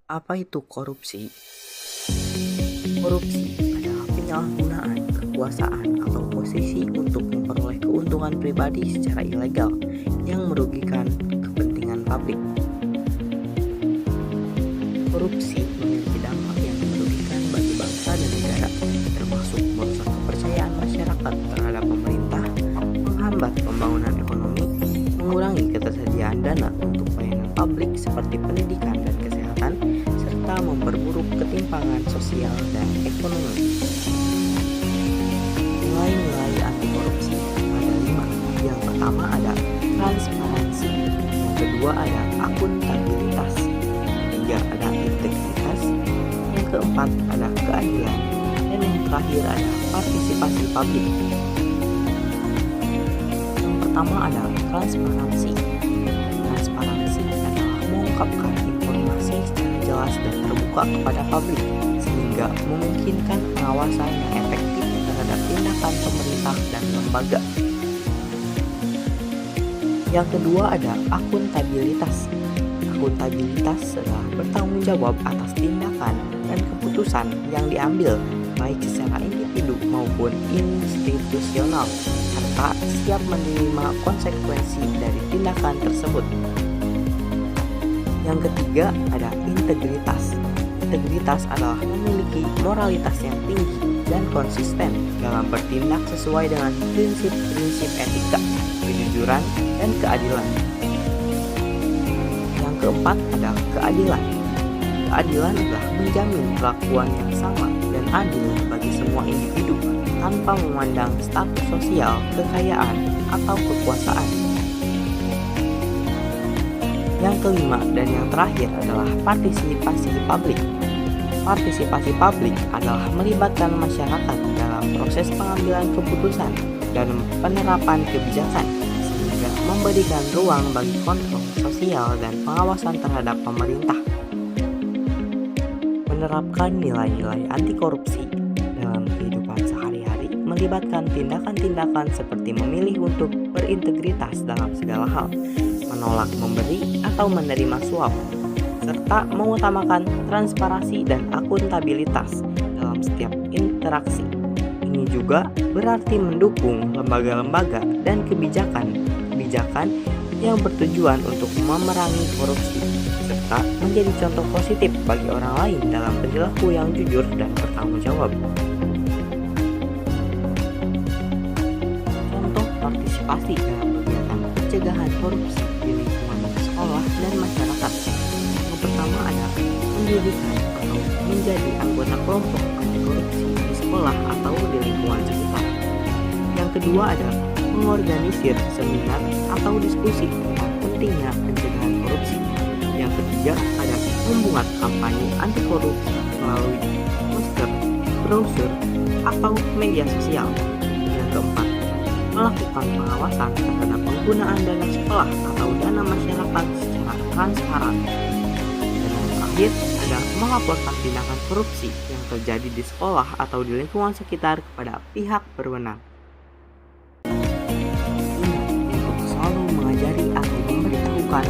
Apa itu korupsi? Korupsi adalah penyalahgunaan kekuasaan atau posisi untuk memperoleh keuntungan pribadi secara ilegal yang merugikan kepentingan publik. Korupsi memiliki dampak yang merugikan bagi bangsa dan negara, termasuk merusak kepercayaan masyarakat terhadap pemerintah, menghambat pembangunan ekonomi, mengurangi ketersediaan dana untuk pelayanan publik seperti pendidikan dan kesehatan, serta memperburuk ketimpangan sosial dan ekonomi. Nilai-nilai anti korupsi ada 5. Yang pertama ada transparansi, yang kedua ada akuntabilitas, yang ketiga ada integritas, yang keempat ada keadilan, dan yang terakhir ada partisipasi publik. Yang pertama ada transparansi. Transparansi adalah mengungkapkan informasi secara jelas dan terbuka kepada publik, sehingga memungkinkan pengawasan yang efektif terhadap tindakan pemerintah dan lembaga. Yang kedua ada akuntabilitas. Akuntabilitas adalah bertanggung jawab atas tindakan dan keputusan yang diambil baik secara individu maupun institusional, serta siap menerima konsekuensi dari tindakan tersebut. Yang ketiga ada integritas. Integritas adalah memiliki moralitas yang tinggi dan konsisten dalam bertindak sesuai dengan prinsip-prinsip etika, kejujuran, dan keadilan. Yang keempat ada keadilan. Keadilan adalah menjamin perlakuan yang sama dan adil bagi semua individu tanpa memandang status sosial, kekayaan, atau kekuasaan. Yang kelima dan yang terakhir adalah partisipasi publik. Partisipasi publik adalah melibatkan masyarakat dalam proses pengambilan keputusan dan penerapan kebijakan, sehingga memberikan ruang bagi kontrol sosial dan pengawasan terhadap pemerintah. Menerapkan nilai-nilai anti korupsi dalam kehidupan sehari-hari melibatkan tindakan-tindakan seperti memilih untuk berintegritas dalam segala hal, menolak memberi atau menerima suap, serta mengutamakan transparansi dan akuntabilitas dalam setiap interaksi. Ini juga berarti mendukung lembaga-lembaga dan kebijakan yang bertujuan untuk memerangi korupsi, serta menjadi contoh positif bagi orang lain dalam perilaku yang jujur dan bertanggung jawab. Contoh partisipasi dalam kegiatan pencegahan korupsi di lingkungan sekolah dan masyarakat. Yang pertama ada mendirikan atau menjadi anggota kelompok anti korupsi di sekolah atau di lingkungan sekitar. Yang kedua ada mengorganisir seminar atau diskusi tentang pentingnya pencegahan korupsi. Yang ketiga ada membuat kampanye anti korupsi melalui poster, brosur, atau media sosial. Yang keempat, melakukan pengawasan terhadap penggunaan dana sekolah atau dana masyarakat secara transparan. Dan yang terakhir ada melaporkan tindakan korupsi yang terjadi di sekolah atau di lingkungan sekitar kepada pihak berwenang. Ingat untuk selalu mengajari atau memberitahukan